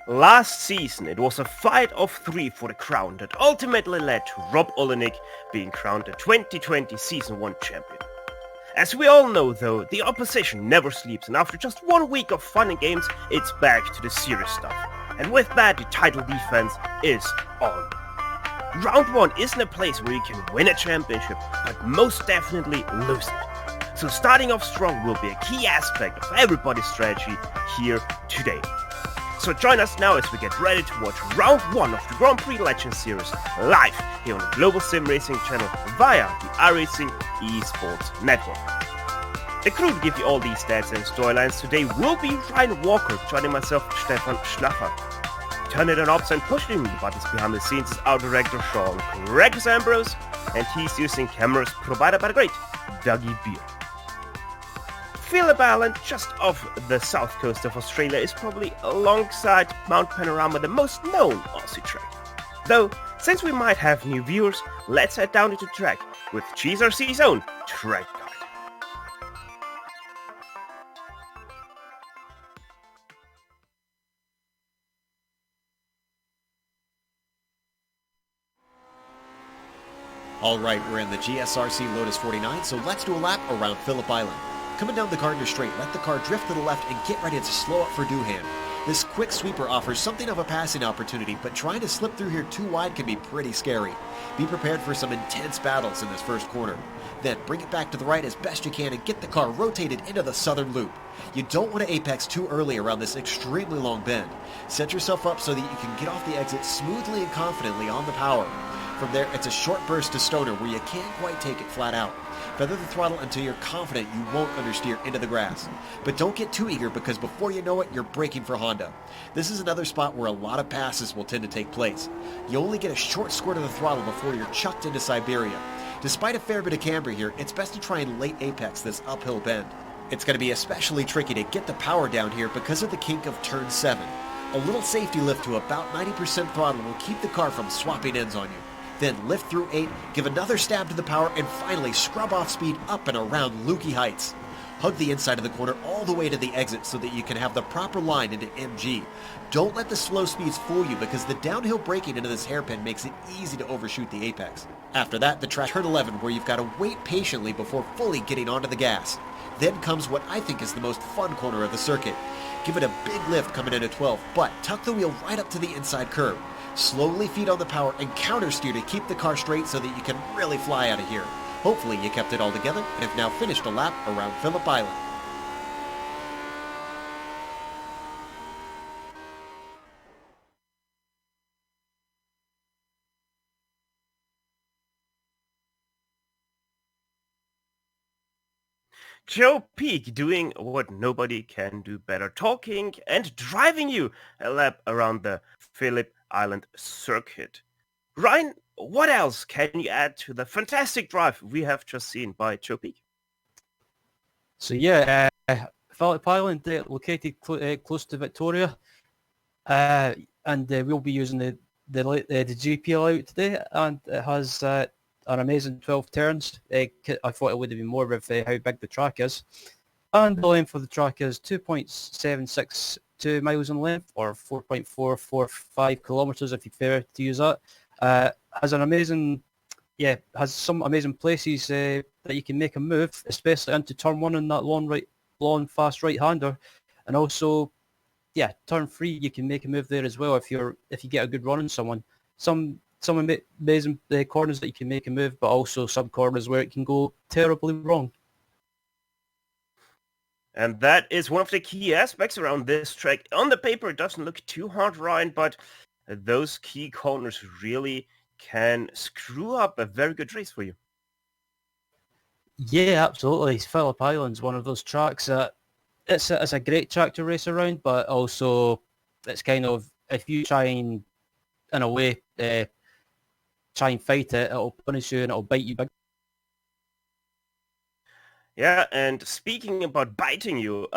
Last season, it was a fight of three for the crown that ultimately led to Rob Olenek being crowned the 2020 Season 1 champion. As we all know though, the opposition never sleeps, and after just 1 week of fun and games, it's back to the serious stuff. And with that, the title defense is on. Round 1 isn't a place where you can win a championship, but most definitely lose it. So starting off strong will be a key aspect of everybody's strategy here today. So join us now as we get ready to watch Round 1 of the Grand Prix Legends series live here on the Global SimRacing Channel via the iRacing eSports Network. The crew to give you all these stats and storylines today will be Ryan Walker, joining myself, Stefan Schlaffer. Turning the knobs and pushing the buttons behind the scenes is our director Sean Rex Ambrose, and he's using cameras provided by the great Dougie Beard. Phillip Island, just off the south coast of Australia, is probably alongside Mount Panorama the most known Aussie track. Though, since we might have new viewers, let's head down into track with GSRC's own track guide. Alright, we're in the GSRC Lotus 49, so let's do a lap around Phillip Island. Coming down the Gardner Straight, let the car drift to the left and get ready to slow up for Doohan. This quick sweeper offers something of a passing opportunity, but trying to slip through here too wide can be pretty scary. Be prepared for some intense battles in this first corner. Then bring it back to the right as best you can and get the car rotated into the southern loop. You don't want to apex too early around this extremely long bend. Set yourself up so that you can get off the exit smoothly and confidently on the power. From there, it's a short burst to Stoner where you can't quite take it flat out. Feather the throttle until you're confident you won't understeer into the grass. But don't get too eager because before you know it, you're braking for Honda. This is another spot where a lot of passes will tend to take place. You only get a short squirt of the throttle before you're chucked into Siberia. Despite a fair bit of camber here, it's best to try and late apex this uphill bend. It's going to be especially tricky to get the power down here because of the kink of turn 7. A little safety lift to about 90% throttle will keep the car from swapping ends on you. Then lift through 8, give another stab to the power, and finally scrub off speed up and around Lukey Heights. Hug the inside of the corner all the way to the exit so that you can have the proper line into MG. Don't let the slow speeds fool you because the downhill braking into this hairpin makes it easy to overshoot the apex. After that, the track turn 11 where you've got to wait patiently before fully getting onto the gas. Then comes what I think is the most fun corner of the circuit. Give it a big lift coming into 12, but tuck the wheel right up to the inside curb. Slowly feed on the power and counter steer to keep the car straight so that you can really fly out of here. Hopefully you kept it all together and have now finished a lap around Phillip Island. Joe Peak doing what nobody can do better, talking and driving you a lap around the Phillip Island circuit. Ryan, what else can you add to the fantastic drive we have just seen by Joe Peak? So yeah, Phillip Island, located close to Victoria, and we'll be using the GP layout today, and it has an amazing 12 turns. I thought it would have been more with how big the track is, and the length of the track is 2.762 miles in length, or 4.445 kilometers if you prefer to use that. Has some amazing places that you can make a move, especially into turn 1 in that long fast right-hander, and also, turn 3 you can make a move there as well if you get a good run on someone. Some amazing corners that you can make a move, but also some corners where it can go terribly wrong. And that is one of the key aspects around this track. On the paper, it doesn't look too hard, Ryan, but those key corners really can screw up a very good race for you. Yeah, absolutely. Phillip Island's one of those tracks that it's a great track to race around, but also it's kind of, if you try and, in a way, try and fight it, it'll punish you and it'll bite you big. Yeah, and speaking about biting you,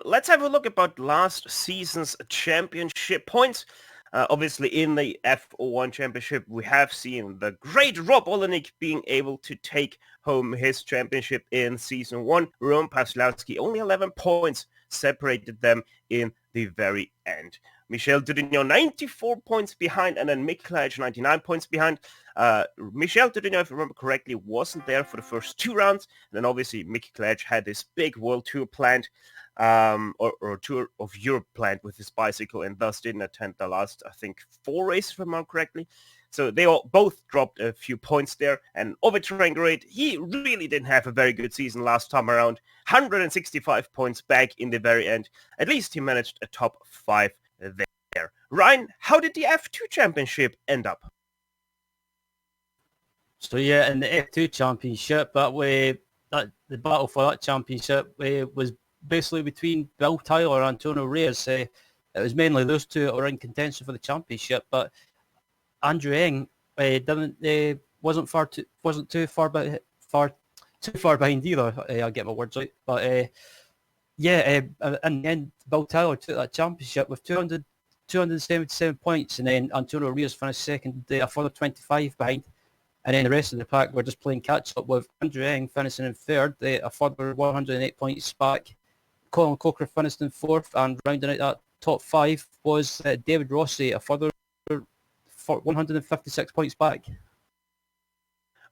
let's have a look about last season's championship points. Obviously, in the F01 championship, we have seen the great Rob Olenek being able to take home his championship in season 1. Roman Paslowski, only 11 points separated them in the very end. Michel Dudignon 94 points behind, and then Mick Cledge 99 points behind. Michel Dudignon, if I remember correctly, wasn't there for the first 2 rounds. And then obviously Mick Cledge had this big World Tour planned, or Tour of Europe planned with his bicycle, and thus didn't attend the last, I think, 4 races, if I remember correctly. So they all both dropped a few points there. And Ovid Terengate, he really didn't have a very good season last time around. 165 points back in the very end. At least he managed a top 5 there. Ryan, how did the F2 championship end up? So yeah, in the F2 championship, the battle for that championship was basically between Bill Tyler and Antonio Reyes. It was mainly those two that were in contention for the championship, but Andrew Eng wasn't too far behind either. I'll get my words right, but in the end, Bill Tyler took that championship with 277 points, and then Antonio Reyes finished second, a further 25 behind. And then the rest of the pack were just playing catch-up, with Andrew Eng finishing in third, a further 108 points back. Colin Coker finished in fourth, and rounding out that top 5 was David Rossi, a further 156 points back.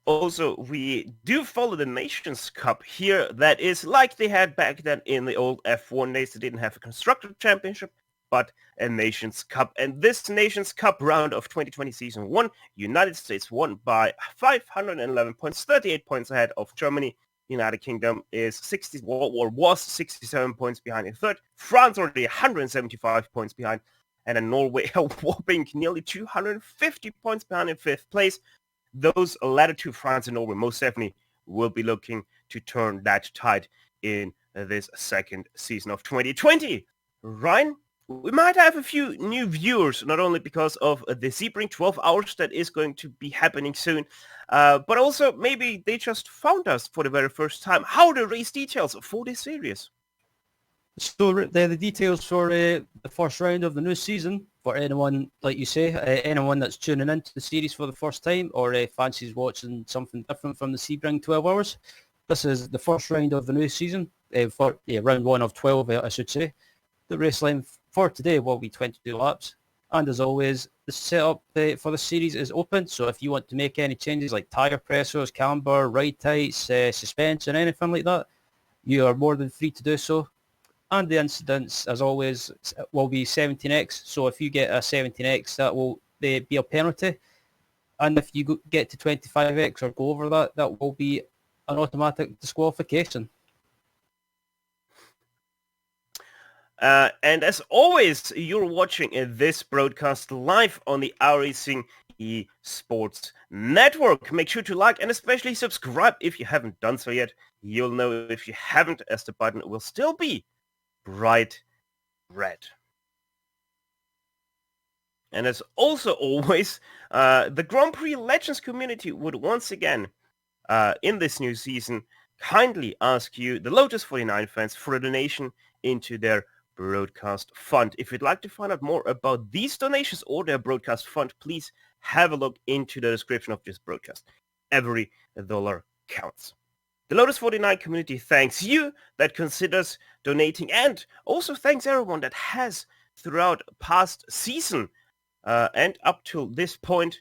Also, we do follow the Nations Cup here. That is like they had back then in the old F1 days. They didn't have a Constructor Championship, but a Nations Cup. And this Nations Cup round of 2020 Season 1, United States won by 511 points, 38 points ahead of Germany. United Kingdom was 67 points behind in third. France already 175 points behind. And then Norway a whopping nearly 250 points behind in fifth place. Those latter two, France and Norway, most definitely will be looking to turn that tide in this second season of 2020. Ryan, we might have a few new viewers, not only because of the Sebring 12 hours that is going to be happening soon, but also maybe they just found us for the very first time. How are the race details for this series? So they're the details for the first round of the new season for anyone, like you say, anyone that's tuning into the series for the first time or fancies watching something different from the Sebring 12 hours. This is the first round of the new season, round 1 of 12, I should say. The race length for today will be 22 laps. And as always, the setup for the series is open. So if you want to make any changes like tyre pressures, camber, ride heights, suspension, anything like that, you are more than free to do so. And the incidents, as always, will be 17x. So if you get a 17x, that will be a penalty. And if you get to 25x or go over that, that will be an automatic disqualification. And as always, you're watching this broadcast live on the iRacing eSports Network. Make sure to like and especially subscribe if you haven't done so yet. You'll know if you haven't, as the button will still be bright red. And as also always, the Grand Prix Legends community would once again, in this new season, kindly ask you, the Lotus 49 fans, for a donation into their broadcast fund. If you'd like to find out more about these donations or their broadcast fund, please have a look into the description of this broadcast. Every dollar counts. The Lotus 49 community thanks you that considers donating, and also thanks everyone that has throughout past season and up till this point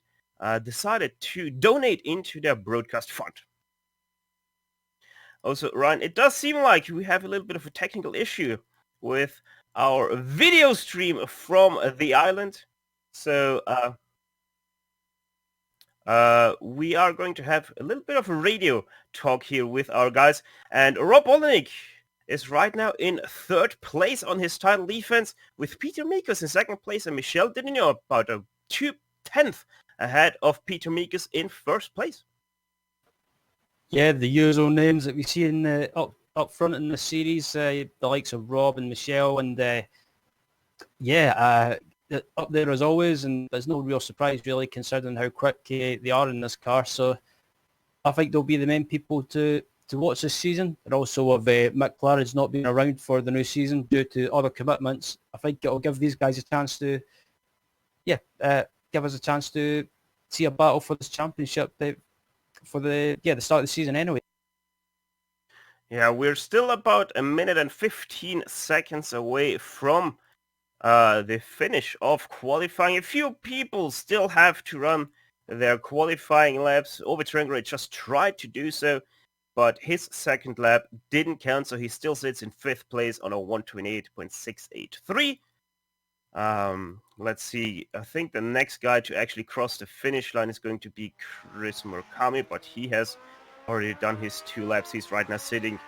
decided to donate into their broadcast fund. Also, Ryan, it does seem like we have a little bit of a technical issue with our video stream from the island. So we are going to have a little bit of a radio talk here with our guys. And Rob Olenek is right now in third place on his title defense, with Peter Mikus in second place and Michel Didignon about a 2/10 ahead of Peter Mikus in first place. Yeah, the usual names that we see in up front in the series, the likes of Rob and Michelle, and up there as always, and there's no real surprise really considering how quick they are in this car. So I think they'll be the main people to watch this season. And also with Mick Claridge not being around for the new season due to other commitments, I think it'll give these guys a chance to, give us a chance to see a battle for this championship for the start of the season anyway. Yeah, we're still about a minute and 15 seconds away from the finish of qualifying. A few people still have to run their qualifying laps. Ove Trengray just tried to do so, but his second lap didn't count, so he still sits in 5th place on a 128.683. Let's see. I think the next guy to actually cross the finish line is going to be Chris Murakami, but he has already done his 2 laps. He's right now sitting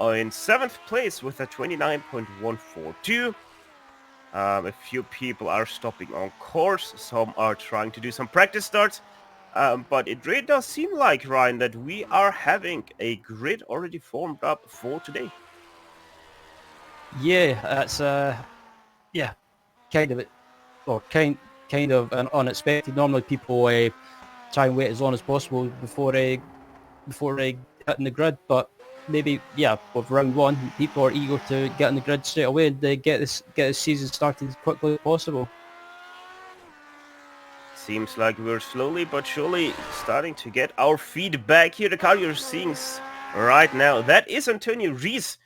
in 7th place with a 29.142. A few people are stopping on course. Some are trying to do some practice starts. But it really does seem like, Ryan, that we are having a grid already formed up for today. Yeah, that's kind of it, or kind of unexpected. Normally, people try and wait as long as possible before hitting the grid, but maybe with round 1, people are eager to get on the grid straight away and get this season started as quickly as possible. Seems like we're slowly but surely starting to get our feet back here. The car you're seeing right now, that is Antonio Rees.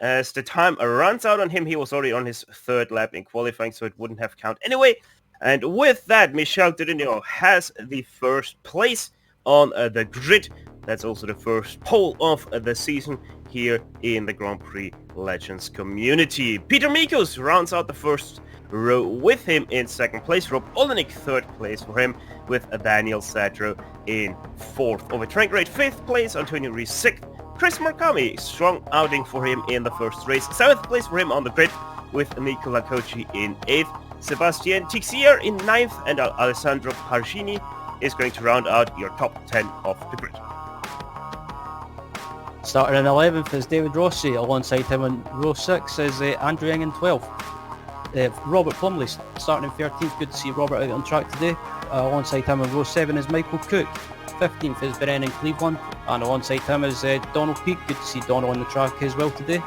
As the time runs out on him, he was already on his 3rd lap in qualifying, so it wouldn't have counted anyway. And with that, Michel Dudinho has the 1st place on the grid. That's also the first pole of the season here in the Grand Prix Legends community. Peter Mikos rounds out the 1st row with him in 2nd place. Rob Olenek 3rd place for him, with Daniel Sadro in 4th. Ove Trengray 5th place, Antonio Rees 6th. Chris Murakami, strong outing for him in the 1st race. 7th place for him on the grid, with Nicola Kochi in 8th. Sebastian Tixier in 9th, and Alessandro Pargini is going to round out your top 10 of the grid. Starting in 11th is David Rossi. Alongside him in row 6 is Andrew Young in 12th. Robert Plumley starting in 13th. Good to see Robert out on track today. Alongside him in row 7 is Michael Cook. 15th is Brennan Cleveland, and alongside him is Donald Peake. Good to see Donald on the track as well today.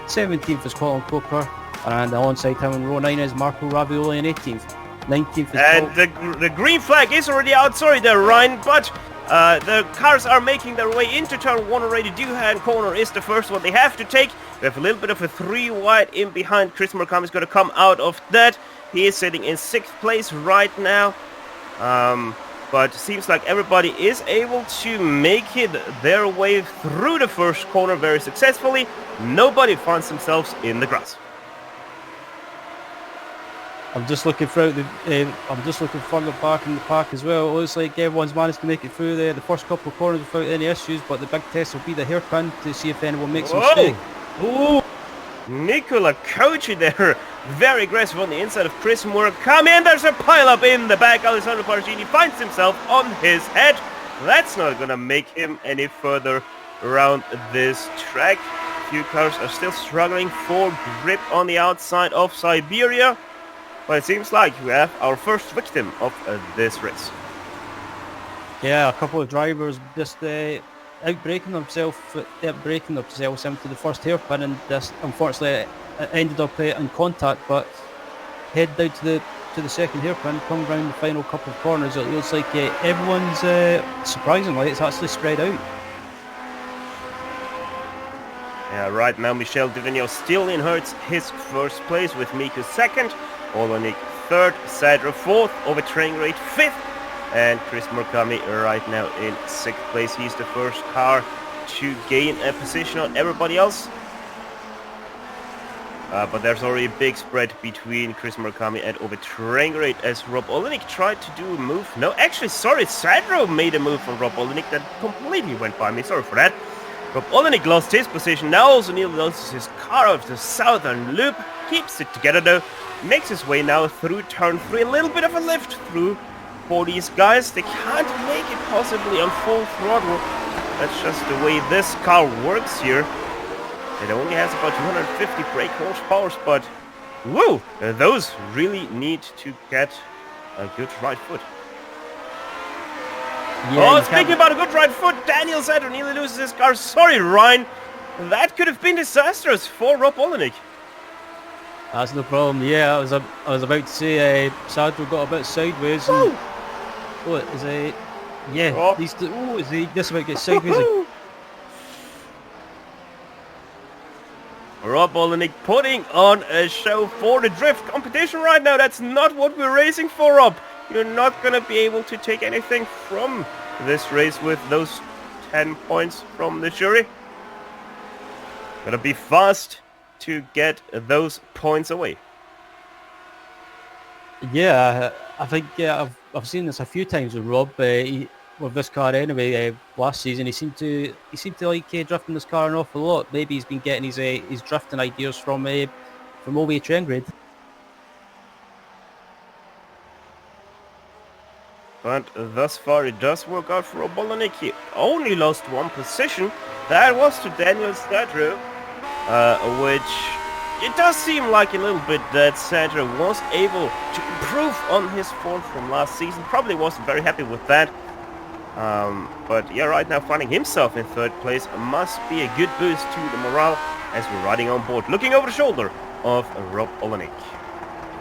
17th is Colin Coker, and alongside him in row 9 is Marco Ravioli in 18th. 19th is and the green flag is already out, sorry there, Ryan, but the cars are making their way into turn 1 already. Doohan corner is the first one they have to take. We have a little bit of a 3 wide in behind. Chris Murakami is going to come out of that. He is sitting in 6th place right now. But seems like everybody is able to make it their way through the first corner very successfully. Nobody finds themselves in the grass. I'm just looking further back in the pack as well. It looks like everyone's managed to make it through the first couple of corners without any issues, but the big test will be the hairpin to see if anyone makes a mistake. Ooh! Nicola Kochi there, very aggressive on the inside of Chris Murakami, and there's a pile-up in the back. Alessandro Pargini finds himself on his head. That's not gonna make him any further around this track. A few cars are still struggling for grip on the outside of Siberia, but it seems like we have our first victim of this race. Yeah, a couple of drivers just outbraking themselves into the first hairpin, and just unfortunately it ended up in contact. But head down to the second hairpin, come round the final couple of corners. It looks like everyone's surprisingly it's actually spread out. Yeah, right now Michel Duvigneau still inherits his 1st place, with Miku 2nd, Olenek 3rd, Sadra 4th, Ove Trengray 5th, and Chris Murakami right now in 6th place. He's the first car to gain a position on everybody else. But there's already a big spread between Chris Murakami and Ove Trengray, as Rob Olenek tried to do a move. No, actually, sorry, Sadro made a move on Rob Olenek that completely went by me. Sorry for that. Rob Olenek lost his position. Now also Neil loses his car of the southern loop. Keeps it together though. Makes his way now through turn 3. A little bit of a lift through for these guys. They can't make it possibly on full throttle. That's just the way this car works here. It only has about 250 brake horsepower, but whoa, those really need to get a good right foot. Yeah, speaking about a good right foot, Daniel Sadler nearly loses his car. Sorry, Ryan. That could have been disastrous for Rob Olenek. That's no problem. Yeah, I was about to say Sadler got a bit sideways. And, is he? Yeah. Oh. Is he just about to get sideways? Rob Olenek putting on a show for the drift competition right now. That's not what we're racing for, Rob. You're not going to be able to take anything from this race with those 10 points from the jury. Gotta be fast to get those points away. Yeah, I think I've seen this a few times with Rob. With this car anyway, last season he seemed to like drifting this car an awful lot. Maybe he's been getting his drifting ideas from OV Trengrid. But thus far it does work out for Rob Olenek. He only lost one position. That was to Daniel Stadro, which it does seem like a little bit that Stadro was able to improve on his form from last season. Probably wasn't very happy with that. But yeah, right now finding himself in third place must be a good boost to the morale as we're riding on board, looking over the shoulder of Rob Olenek.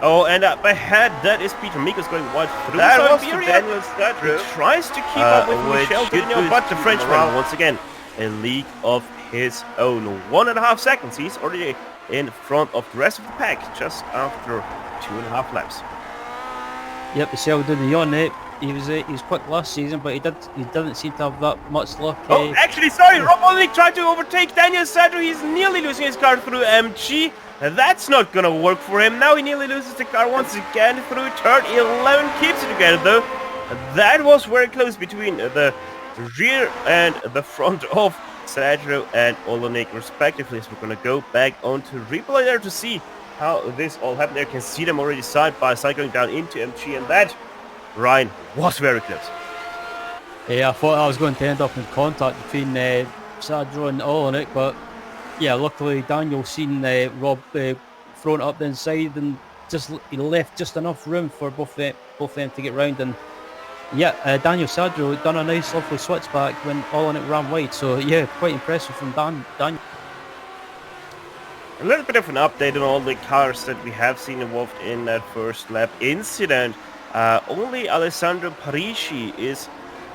Oh, and up ahead, that is Peter Mikas going wide through. That was to Daniel Stadro. He tries to keep up with Michel Dunion, but the Frenchman, once again, a league of his own. 1.5 seconds. He's already in front of the rest of the pack, just after 2.5 laps. Yep, Michel Dunion, he was quick last season, but he didn't seem to have that much luck. Oh, actually, sorry, Rob Olenek tried to overtake Daniel Stadro. He's nearly losing his car through MG. That's not gonna work for him. Now he nearly loses the car once again through turn 11. Keeps it together though. That was very close between the rear and the front of Stadro and Olenek respectively. So we're gonna go back onto replay there to see how this all happened. There you can see them already side by side going down into MG, and that, Ryan, was very close. Yeah, I thought I was going to end up in contact between Stadro and Olenek, but yeah, luckily Daniel seen Rob thrown up the inside, and he left just enough room for both them to get round. And yeah, Daniel Stadro done a nice, lovely switch back when Olenek ran wide. So yeah, quite impressive from Daniel. A little bit of an update on all the cars that we have seen involved in that first lap incident. Only Alessandro Parisi is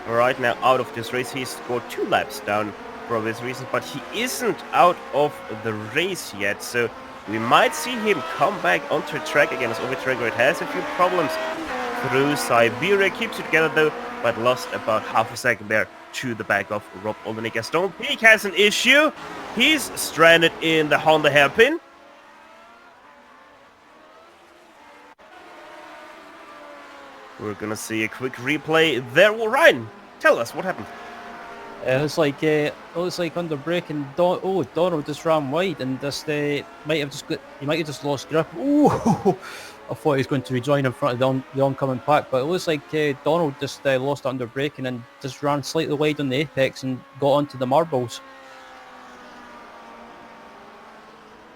right now out of this race. He's scored 2 laps down for obvious reasons, but he isn't out of the race yet, so we might see him come back onto the track again, as OV Trengrid has a few problems through Siberia. Keeps it together though, but lost about half a second there to the back of Rob Olenek. Stone Peak has an issue. He's stranded in the Honda hairpin. We're gonna see a quick replay there. Well, Ryan, tell us what happened. It was like under braking. Donald just ran wide, and he might have just lost grip. Ooh, I thought he was going to rejoin in front of the oncoming pack, but it looks like Donald just lost under braking and just ran slightly wide on the apex and got onto the marbles.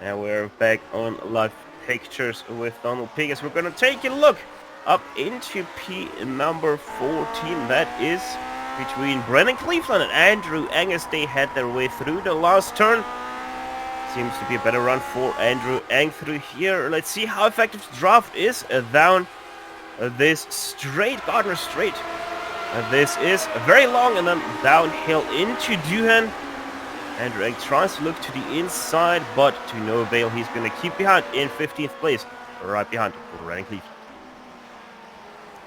Now we're back on live pictures with Donald Pigas. We're gonna take a look up into P number 14. That is between Brennan Cleveland and Andrew Angus. They had their way through the last turn. Seems to be a better run for Andrew Ang through here. Let's see how effective the draft is down this straight, Gardner Straight. This is very long and then downhill into Duhan. Andrew Ang tries to look to the inside, but to no avail. He's going to keep behind in 15th place, right behind Brennan Cleveland.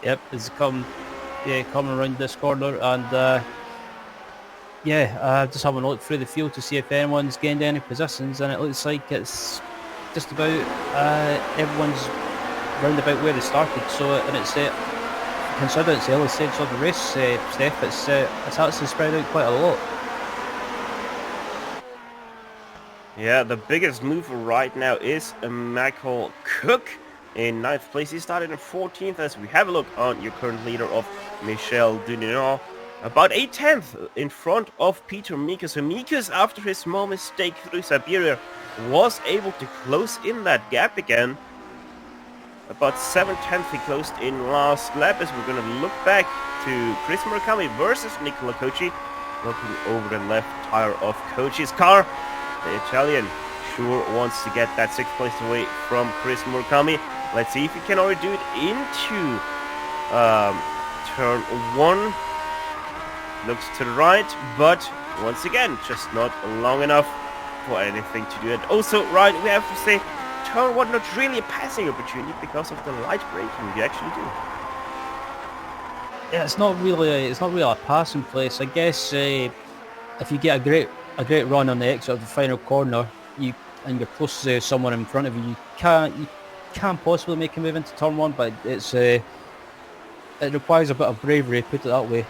Yep, it's coming around this corner, and just having a look through the field to see if anyone's gained any positions, and it looks like it's just about everyone's round about where they started. So, and it's considering it's the early stage of the race, Steph, it's actually spread out quite a lot. Yeah, the biggest mover right now is Michael Cook in 9th place. He started in 14th as we have a look on your current leader of Michel Dunion. About 8/10 in front of Peter Mikas. So Mikas, after his small mistake through Siberia, was able to close in that gap again. About 7/10 he closed in last lap, as we're going to look back to Chris Murakami versus Nicola Kochi. Looking over the left tire of Kochi's car. The Italian sure wants to get that 6th place away from Chris Murakami. Let's see if he can already do it into turn 1. Looks to the right, but once again, just not long enough for anything to do. And also, right, we have to say, turn 1 not really a passing opportunity because of the light braking you actually do. Yeah, it's not really a passing place. I guess if you get a great run on the exit of the final corner, and you're close to someone in front of you, you can't possibly make a move into turn 1, but it requires a bit of bravery, put it that way.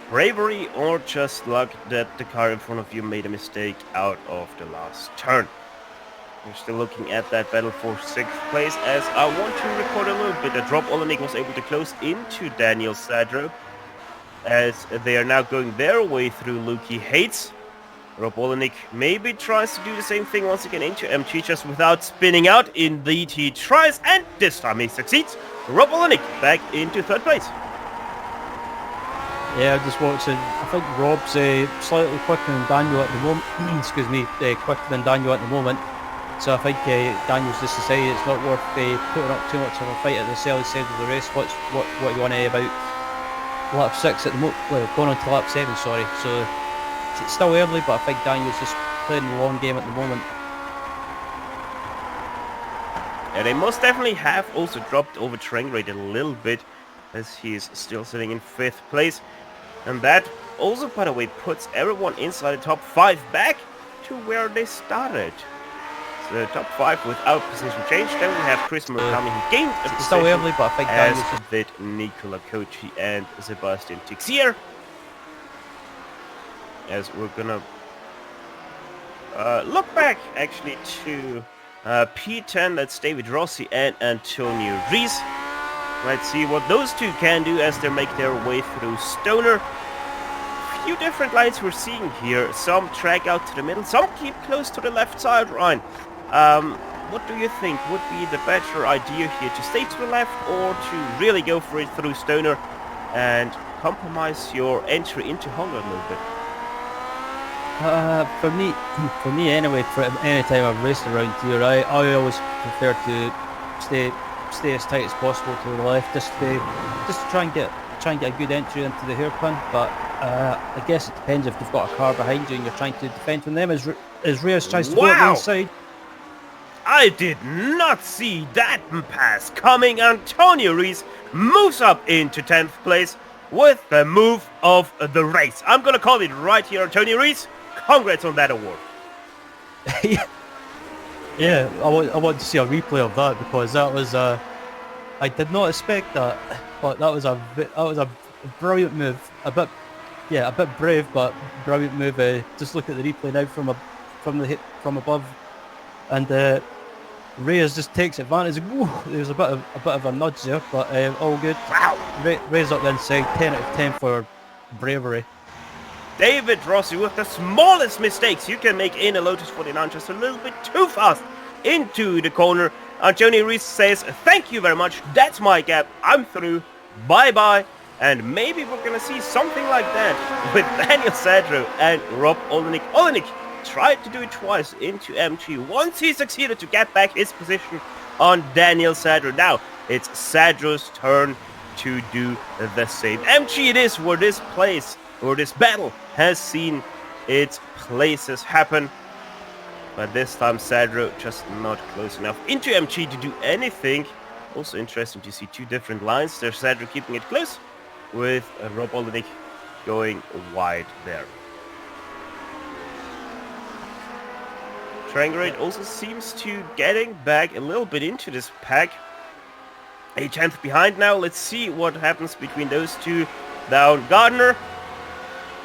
Bravery or just luck that the car in front of you made a mistake out of the last turn. We're still looking at that battle for 6th place, as I want to record a little bit that Rob Olenek was able to close into Daniel Sadro, as they are now going their way through Lukey Hates. Rob Olenek maybe tries to do the same thing once again into MG, just without spinning out. Indeed he tries, and this time he succeeds. Rob Olenek back into 3rd place. Yeah, just watching. I think Rob's slightly quicker than Daniel at the moment. Excuse me, quicker than Daniel at the moment. So I think Daniel's just decided it's not worth putting up too much of a fight at the early side of the race. What you want to about lap 6 at the moment? Well, going on to lap 7, sorry. So it's still early, but I think Daniel's just playing the long game at the moment. Yeah, they most definitely have also dropped over train rate a little bit, as he is still sitting in 5th place. And that also, by the way, puts everyone inside the top 5 back to where they started. So the top 5 without position change. Then we have Chris Murakami, who gained a position, still early, but I think as did Nicola Kochi and Sebastian Tixier. As we're gonna look back actually to P10, that's David Rossi and Antonio Rees. Let's see what those two can do as they make their way through Stoner. Few different lines we're seeing here. Some drag out to the middle, some keep close to the left side. Ryan, what do you think would be the better idea here? To stay to the left or to really go for it through Stoner and compromise your entry into Honda a little bit? For me anyway, for any time I've raced around here, I always prefer to stay as tight as possible to the left, just to try and get a good entry into the hairpin. But I guess it depends if you've got a car behind you and you're trying to defend from them. As Reyes tries to go up the inside. I did not see that pass coming. Antonio Rees moves up into 10th place with the move of the race. I'm gonna call it right here, Antonio Rees. Congrats on that award. Yeah, I want to see a replay of that, because that was I did not expect that, but that was a brilliant move. A bit brave, but brilliant move. Just look at the replay now from above, and Reyes just takes advantage. Ooh, there's a bit of a nudge there, but all good. Wow. Reyes up the inside, 10 out of 10 for bravery. David Rossi with the smallest mistakes you can make in a Lotus 49, just a little bit too fast into the corner. Antonio Rees says, thank you very much, that's my gap, I'm through, bye-bye. And maybe we're gonna see something like that with Daniel Sadro and Rob Olenek. Olenek tried to do it twice into MG. Once he succeeded to get back his position on Daniel Sadro. Now it's Sadro's turn to do the same. MG it is where this battle has seen its places happen. But this time Sadro just not close enough into MG to do anything. Also interesting to see two different lines. There's Sadro keeping it close with Rob Olenek going wide there. Trangrade also seems to getting back a little bit into this pack. A 10th behind now. Let's see what happens between those two. Down Gardner.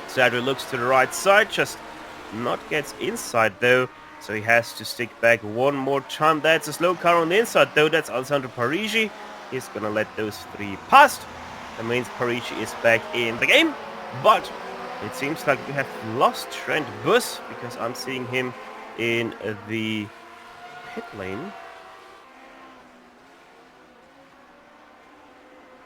Sadro looks to the right side, just not gets inside though, so he has to stick back one more time. That's a slow car on the inside though, that's Alessandro Parigi. He's gonna let those three past. That means Parigi is back in the game, but it seems like we have lost Trent Buss, because I'm seeing him in the pit lane.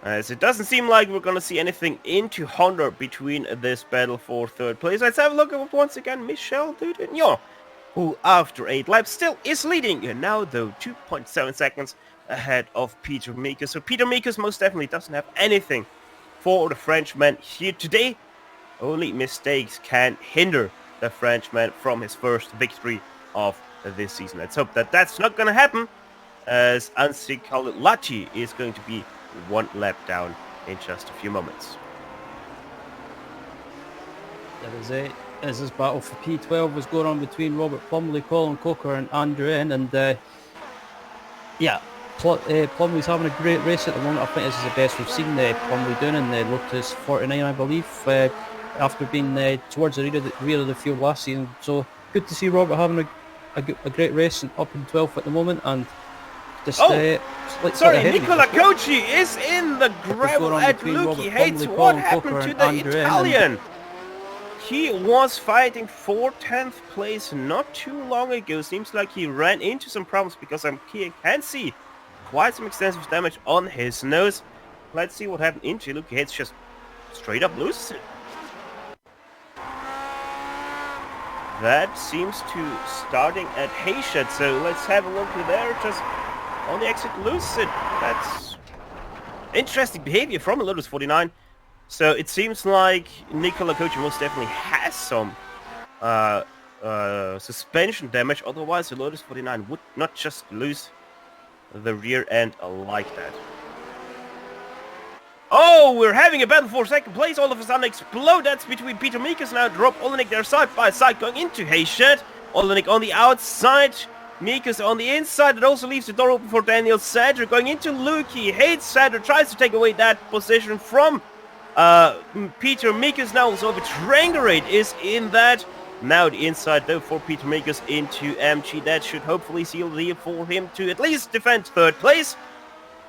As it doesn't seem like we're going to see anything into Honda between this battle for third place. Let's have a look at once again Michel Dudignon, who after 8 laps still is leading. And now though 2.7 seconds ahead of Peter Mikus. So Peter Mikus most definitely doesn't have anything for the Frenchman here today. only mistakes can hinder the Frenchman from his first victory of this season. Let's hope that that's not going to happen, as Ansi Kalilati is going to be one lap down in just a few moments. That is it. As this battle for P12 was going on between Robert Plumley, Colin Coker and Andrew N. And Plumley's having a great race at the moment. I think this is the best we've seen Plumley doing in the Lotus 49, I believe, after being towards the rear of the field last season. So good to see Robert having a great race and up in 12th at the moment. And just Nicola Kochi is in the gravel at Luki Hates. What happened to the Italian? He was fighting for 10th place not too long ago. Seems like he ran into some problems because I can see quite some extensive damage on his nose. Let's see what happened into Luki Hates. Just straight up loses it. That seems to starting at Hayshed, so let's have a look there. Just on the exit loses it. That's interesting behavior from a Lotus 49. So it seems like Nicola Kochi most definitely has some suspension damage. Otherwise, the Lotus 49 would not just lose the rear end like that. Oh, we're having a battle for second place. All of a sudden explode. That's between Peter Mikus now. Rob Olenek there side by side going into Hayshed. Olenek on the outside. Mikus on the inside. It also leaves the door open for Daniel Sadler going into Luki. Hates Sadler, tries to take away that position from Peter Mikus now. Also, the Tranger rate is in that. Now the inside though for Peter Mikus into MG. That should hopefully seal the deal for him to at least defend third place.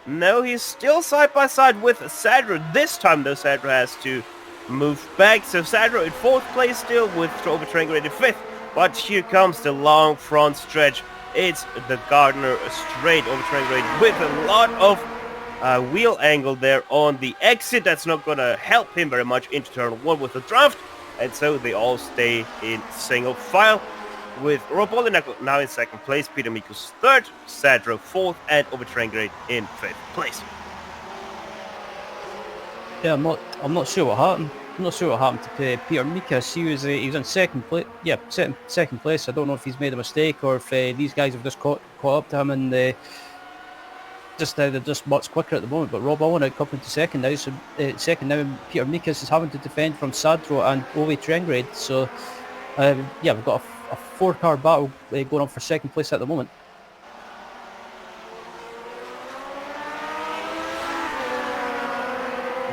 No, he's still side by side with Sadra. This time though, Sadra has to move back. So Sadra in fourth place still with Overtrain rated fifth. But here comes the long front stretch. It's the Gardner straight Overtrain rate with a lot of wheel angle there on the exit. That's not going to help him very much into turn one with the draft. And so they all stay in single file, with Rob Olenek now in second place, Peter Mikus third, Sadra fourth, and Overtrain in fifth place. Yeah, I'm not sure what happened. I'm not sure what happened to Peter Mikus. He was in second place. Yeah, second place. I don't know if he's made a mistake or if these guys have just caught up to him and they're just much quicker at the moment. But Rob Olenek up into second now. So second now, Peter Mikus is having to defend from Sadro and Ovi Trengrade. So we've got a four-car battle going on for second place at the moment.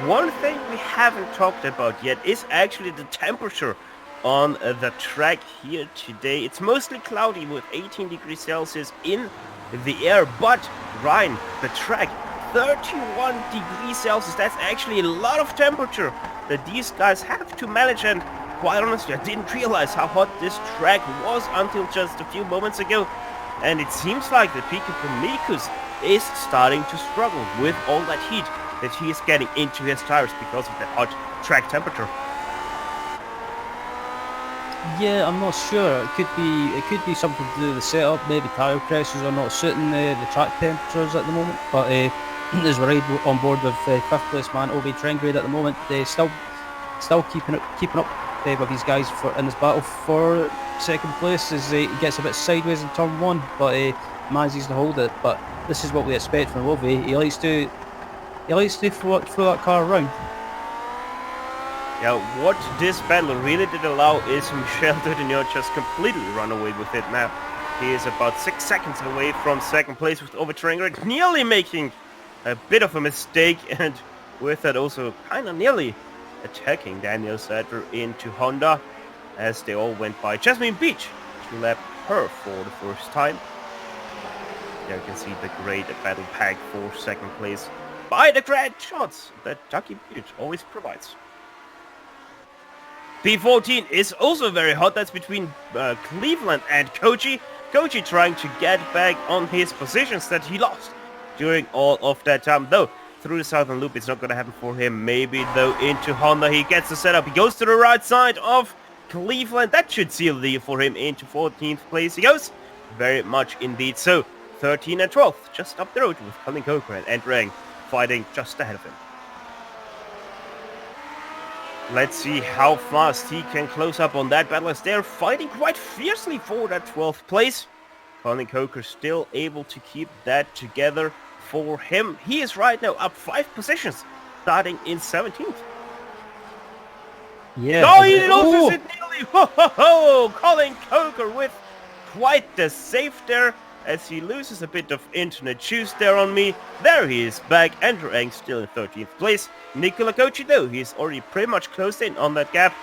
One thing we haven't talked about yet is actually the temperature on the track here today. It's mostly cloudy with 18 degrees Celsius in the air, but Ryan, the track, 31 degrees Celsius. That's actually a lot of temperature that these guys have to manage, and quite honestly, I didn't realize how hot this track was until just a few moments ago. And it seems like the Peter Mikus is starting to struggle with all that heat that he is getting into his tires because of the hot track temperature. Yeah, I'm not sure. It could be something to do with the setup. Maybe tire pressures are not suiting the track temperatures at the moment. But as we ride on board with fifth place man Obi Trengrade at the moment, they still keeping up with these guys in this battle for second place as he gets a bit sideways in turn one, but manages to hold it. But this is what we expect from Ovi. He likes to throw that car around. Yeah, what this battle really did allow is Michel Dudignon just completely run away with it now. He is about 6 seconds away from second place with Overtrain, nearly making a bit of a mistake, and with that also kind of nearly attacking Daniel Sadler into Honda as they all went by Jasmine Beach to lap her for the first time. There you can see the great battle pack for second place by the great shots that Jackie Beach always provides. P14 is also very hot. That's between Cleveland and Kochi. Kochi trying to get back on his positions that he lost during all of that time. Though, through the southern loop, it's not going to happen for him. Maybe, though, into Honda. He gets the setup. He goes to the right side of Cleveland. That should seal the deal for him into 14th place. He goes very much indeed. So, 13 and 12th, just up the road with Colin Cochran and Rang fighting just ahead of him. Let's see how fast he can close up on that battle as they're fighting quite fiercely for that 12th place. Colin Coker still able to keep that together for him. He is right now up 5 positions, starting in 17th. Yeah. No, he loses it nearly. Ho, ho, ho! Colin Coker with quite the save there as he loses a bit of internet juice there on me. There he is back. Andrew Eng still in 13th place. Nicola Kochi though, he's already pretty much closed in on that gap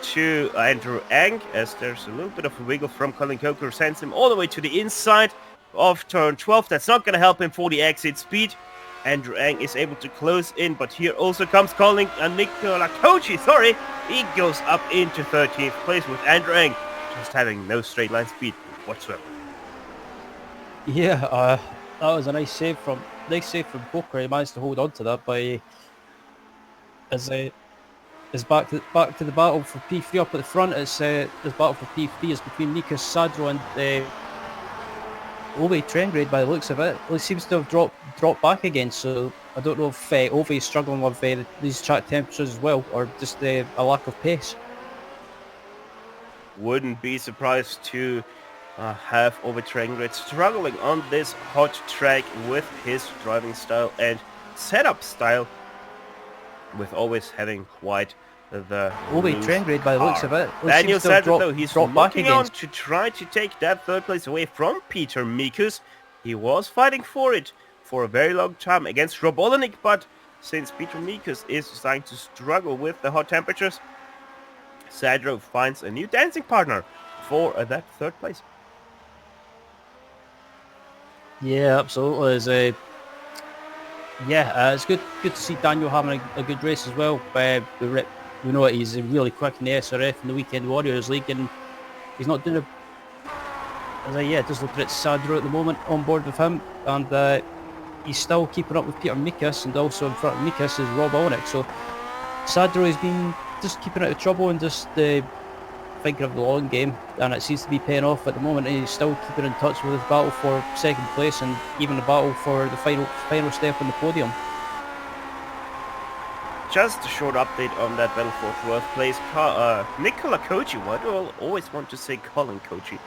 to Andrew Eng as there's a little bit of a wiggle from Colin Coker, sends him all the way to the inside of turn 12. That's not going to help him for the exit speed. Andrew Eng is able to close in, but here also comes Nicola Kochi, sorry. He goes up into 13th place with Andrew Eng just having no straight line speed whatsoever. Yeah, that was a nice save from Coker. He managed to hold on to that by as back to the battle for P3 up at the front. It's this battle for P3 is between Nikas Sadro and Ove Trengrade by the looks of it. It seems to have dropped back again, so I don't know if Ove is struggling with these track temperatures as well, or just a lack of pace. Wouldn't be surprised to have Ove Trengrade struggling on this hot track with his driving style and setup style, with always having quite the Ove Trengrade by the looks of it. Daniel said though he's looking on again to try to take that 3rd place away from Peter Mikus. He was fighting for it for a very long time against Rob Olenek, but since Peter Mikus is starting to struggle with the hot temperatures, Sadro finds a new dancing partner for that 3rd place. Yeah, absolutely. It's good to see Daniel having a good race as well. We know that he's really quick in the SRF in the Weekend Warriors League, and he's not doing just looking at Sadro at the moment on board with him, and he's still keeping up with Peter Mikas, and also in front of Mikas is Rob Olenek. So Sadro has been just keeping out of trouble and just thinking of the long game, and it seems to be paying off at the moment. And he's still keeping in touch with his battle for 2nd place and even the battle for the final step on the podium. Just a short update on that battle for 12th place. Nicola Kochi, why do I always want to say Colin Kochi?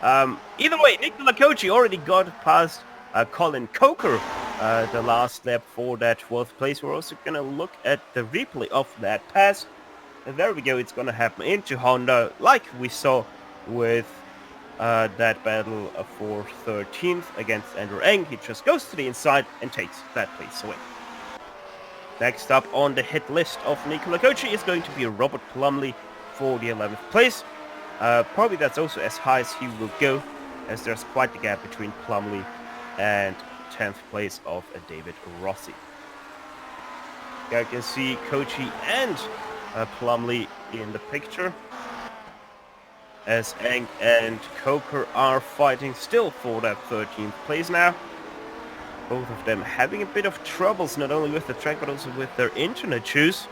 Either way, Nicola Kochi already got past Colin Coker the last lap for that 12th place. We're also going to look at the replay of that pass. And there we go, it's going to happen into Honda, like we saw with that battle for 13th against Andrew Eng. He just goes to the inside and takes that place away. Next up on the hit list of Nicola Kochi is going to be Robert Plumley for the 11th place. Probably that's also as high as he will go, as there's quite the gap between Plumley and 10th place of David Rossi. You can see Kochi and Plumley in the picture, as Eng and Coker are fighting still for that 13th place now. Both of them having a bit of troubles, not only with the track but also with their internet juice.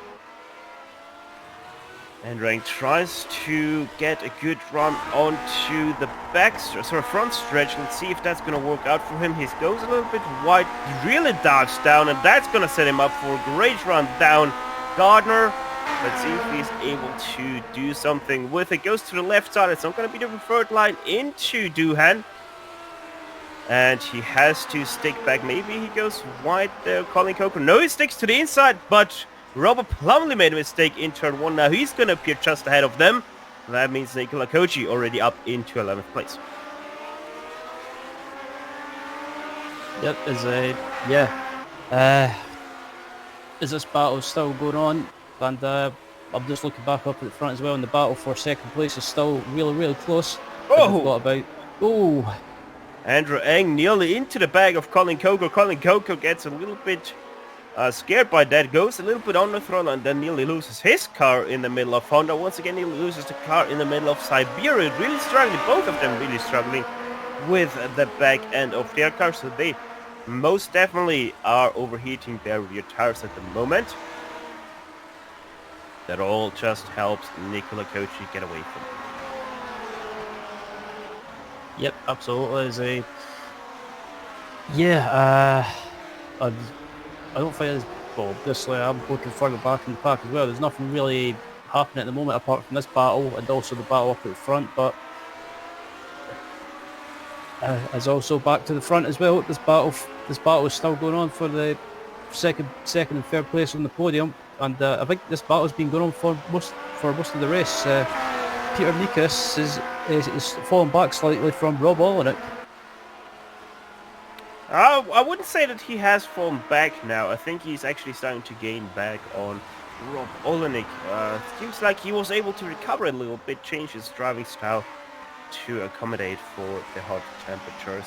And Eng tries to get a good run onto the front stretch. Let's see if that's going to work out for him. He goes a little bit wide, he really dives down, and that's going to set him up for a great run down Gardner. Let's see if he's able to do something with it. Goes to the left side. It's not going to be the preferred line into Doohan. And he has to stick back. Maybe he goes wide there, Colin Coker. No, he sticks to the inside, but Robert Plumley made a mistake in turn 1. Now he's going to appear just ahead of them. That means Nicola Kochi already up into 11th place. Yep, is this battle still going on? And I'm just looking back up at the front as well, and the battle for 2nd place is still really, really close. Andrew Eng nearly into the bag of Colin Coker. Colin Coker gets a little bit scared by that, goes a little bit on the throttle, and then nearly loses his car in the middle of Honda. Once again, nearly loses the car in the middle of Siberia. Really struggling, both of them really struggling with the back end of their car. So they most definitely are overheating their rear tires at the moment. That all just helps Nicola Kochi get away from it. Yep, absolutely. I don't think well, obviously I'm looking further back in the pack as well. There's nothing really happening at the moment apart from this battle and also the battle up at the front, but is also back to the front as well. This battle is still going on for the second and third place on the podium, and I think this battle's been going on for most of the race. Peter Mikas is falling back slightly from Rob Olenek. I wouldn't say that he has fallen back now. I think he's actually starting to gain back on Rob Olenek. Seems like he was able to recover a little bit, change his driving style to accommodate for the hot temperatures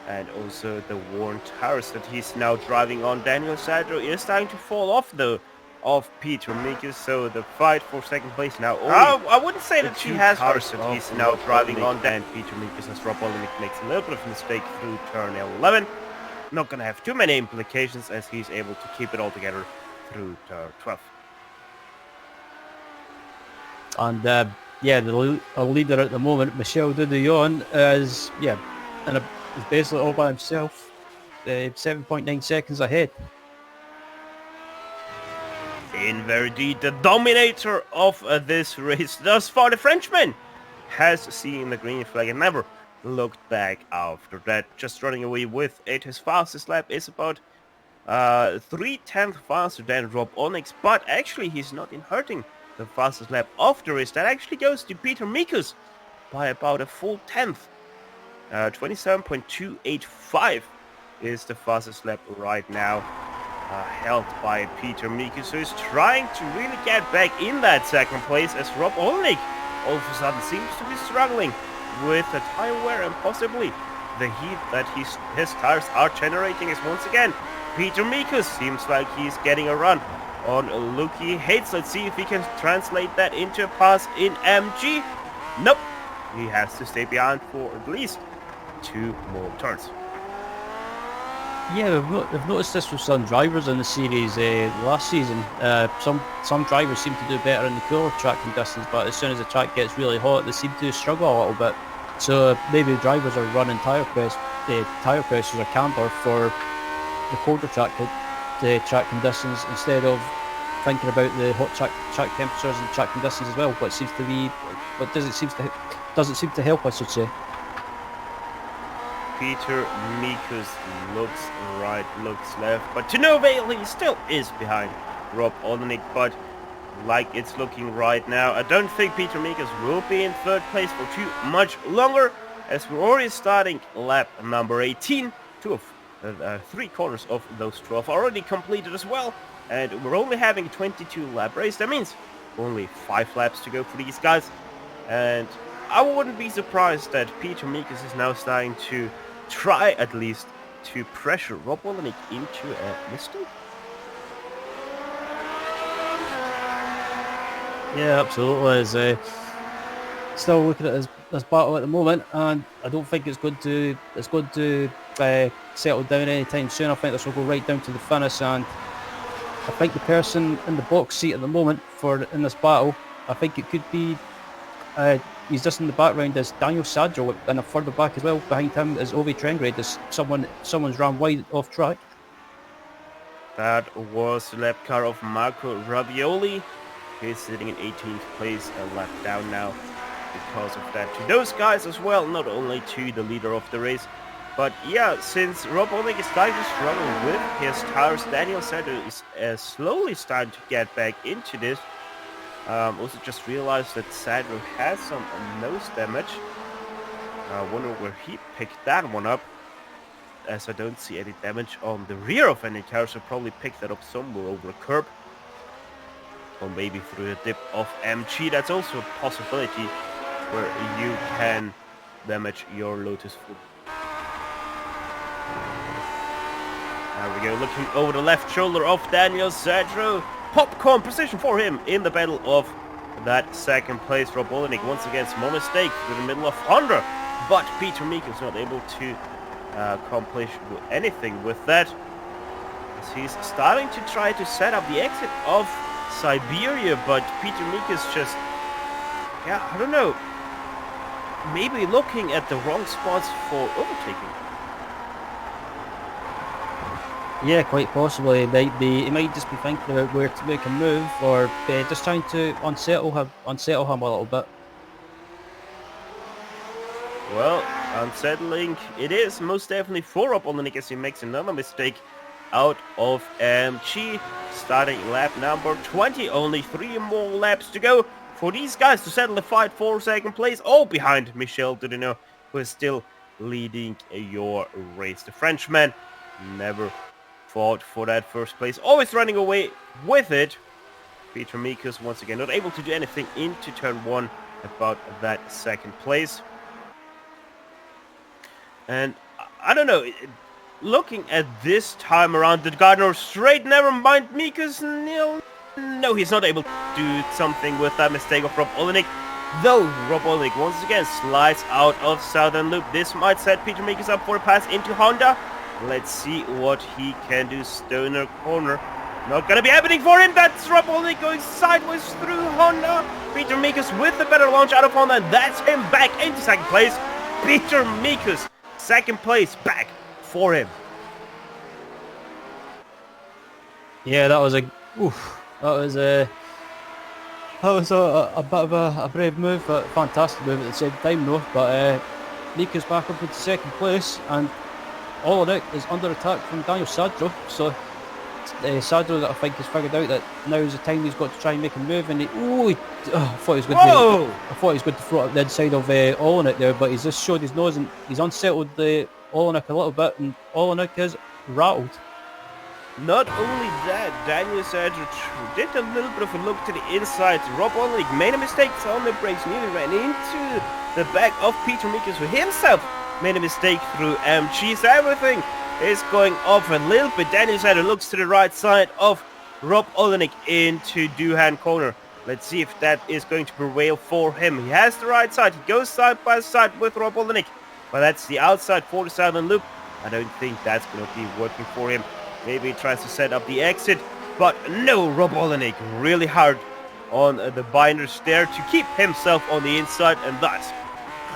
and also the worn tires that he's now driving on. Daniel Sadro is starting to fall off though of Peter Mikas, so the fight for second place now. I wouldn't say that he has cars that he's now driving on, and Peter Mikas as Rob Olenek makes a little bit of a mistake through turn 11. Not gonna have too many implications as he's able to keep it all together through turn 12. And the leader at the moment, Michel Dudillon, is basically all by himself, 7.9 seconds ahead. Indeed, the dominator of this race thus far, the Frenchman, has seen the green flag and never looked back after that. Just running away with it. His fastest lap is about 3/10 faster than Rob Olenek, but actually he's not in hurting the fastest lap of the race. That actually goes to Peter Mikas by about a full tenth. 27.285 is the fastest lap right now, held by Peter Mikas, who is trying to really get back in that second place as Rob Olenek all of a sudden seems to be struggling with the tire wear and possibly the heat that his tires are generating. Is once again Peter Mikas seems like he's getting a run on Lucky Hates. Let's see if he can translate that into a pass in MG. Nope, he has to stay behind for at least 2 more turns. Yeah, we've noticed this with some drivers in the series last season. Some drivers seem to do better in the cooler track conditions, but as soon as the track gets really hot, they seem to struggle a little bit. So maybe drivers are running tire pressures or camber for the colder track conditions instead of thinking about the hot track temperatures and track conditions as well. But doesn't seem to help, I should say. Peter Mikas looks right, looks left, but to no avail. He still is behind Rob Olenek, but like it's looking right now, I don't think Peter Mikas will be in third place for too much longer, as we're already starting lap number 18. 3 corners of those 12 are already completed as well, and we're only having a 22 lap race. That means only 5 laps to go for these guys, and I wouldn't be surprised that Peter Mikas is now starting to try at least to pressure Rob Olenek into a mistake. Yeah, absolutely. Still looking at this battle at the moment, and I don't think it's going to settle down anytime soon. I think this will go right down to the finish, and I think the person in the box seat at the moment in this battle, I think it could be. He's just in the background as Daniel Sadro, and further back as well behind him is Ove Trengrade, as someone's ran wide off track. That was the lap car of Marco Ravioli. He's sitting in 18th place, a lap down now because of that. To those guys as well, not only to the leader of the race, but yeah, since Rob Olenek is starting to struggle with his tires, Daniel Sadro is slowly starting to get back into this. Also just realized that Sadro has some nose damage. I wonder where he picked that one up, as I don't see any damage on the rear of any car, so probably picked that up somewhere over a curb. Or maybe through a dip of MG. That's also a possibility where you can damage your Lotus foot. There we go, looking over the left shoulder of Daniel Sadro. Popcorn position for him in the battle of that second place. Rob Olenek once again, small mistake in the middle of Honda, but Peter Mikas not able to accomplish anything with that, as he's starting to try to set up the exit of Siberia, but Peter Mikas just, I don't know, maybe looking at the wrong spots for overtaking. Yeah, quite possibly. He might just be thinking about where to make a move, or just trying to unsettle him a little bit. Well, unsettling it is most definitely for Rob Olenek as he makes another mistake out of MG. Starting lap number 20, only 3 more laps to go for these guys to settle the fight for second place, all behind Michel Dudino, who is still leading your race. The Frenchman never fought for that first place, always running away with it. Peter Mikus once again not able to do anything into turn 1 about that second place. And I don't know, looking at this time around, the Gardner straight, never mind Mikus, no, he's not able to do something with that mistake of Rob Olenek. Though Rob Olenek once again slides out of Southern Loop. This might set Peter Mikus up for a pass into Honda. Let's see what he can do. Stoner corner. Not gonna be happening for him. That's Rob Olenek going sideways through Honda. Peter Mikus with the better launch out of Honda, and that's him back into second place. Peter Mikus, second place back for him. Yeah, that was a bit of a brave move, but fantastic move at the same time, though. But Mika's back up into second place, and Olenek is under attack from Daniel Sadro. So Sadro, that I think, has figured out that now is the time he's got to try and make a move. And I thought he was going to throw it up the inside of Olenek there, but he's just showed his nose and he's unsettled Olenek a little bit, and Olenek is rattled. Not only that, Daniel Sadro did a little bit of a look to the inside. Rob Olenek made a mistake on the brakes, nearly ran into the back of Peter Mikus, who himself made a mistake through MG. So everything is going off a little bit. Daniel Sadro looks to the right side of Rob Olenek into Duhan corner. Let's see if that is going to prevail for him. He has the right side. He goes side by side with Rob Olenek, but that's the outside for the Southern Loop. I don't think that's going to be working for him. Maybe he tries to set up the exit, but no, Rob Olenek really hard on the binders there to keep himself on the inside and thus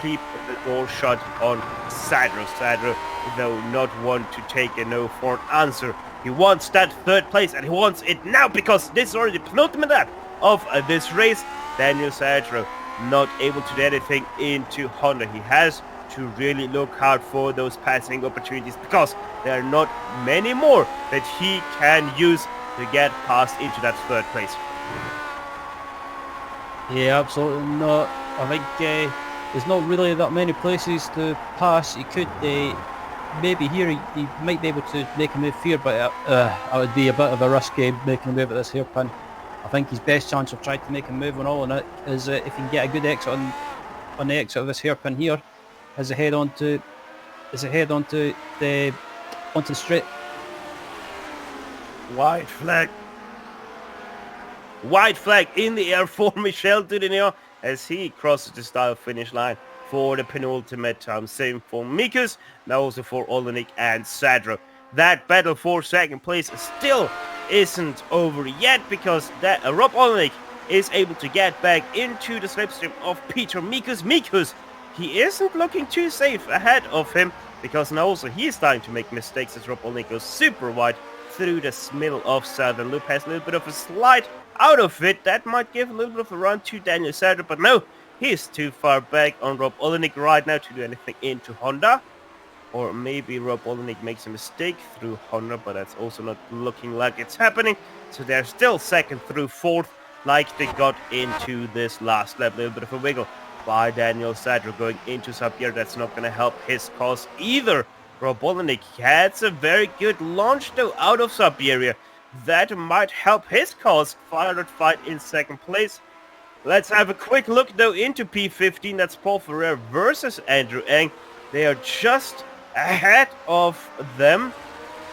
keep the door shut on Sadro. Sadro, though, not want to take a no for an answer. He wants that third place, and he wants it now because this is already the penultimate lap of this race. Daniel Sadro not able to do anything into Honda. He has to really look hard for those passing opportunities because there are not many more that he can use to get past into that third place. Yeah, absolutely not. I think there's not really that many places to pass. He could maybe here he might be able to make a move here, but it would be a bit of a risk making a move at this hairpin. I think his best chance of trying to make a move on all on it is if he can get a good exit on the exit of this hairpin here. As a head onto the straight. White flag. White flag in the air for Michel Dudino as he crosses the style finish line for the penultimate time. Same for Mikus, now also for Olenek and Sadro. That battle for second place still isn't over yet because Rob Olenek is able to get back into the slipstream of Peter Mikus. Mikus, he isn't looking too safe ahead of him because now also he is starting to make mistakes as Rob Olenek goes super wide through the middle of Southern Loop. Has a little bit of a slide out of it. That might give a little bit of a run to Daniel Sadro, but no, he is too far back on Rob Olenek right now to do anything into Honda. Or maybe Rob Olenek makes a mistake through Honda, but that's also not looking like it's happening. So they're still second through fourth like they got into this last lap. A little bit of a wiggle by Daniel Sadro going into sub-gear. That's not going to help his cause either. Rob Olenek has a very good launch though out of sub-area. That might help his cause. Fired fight in second place. Let's have a quick look though into P15. That's Paul Ferrer versus Andrew Eng. They are just ahead of them.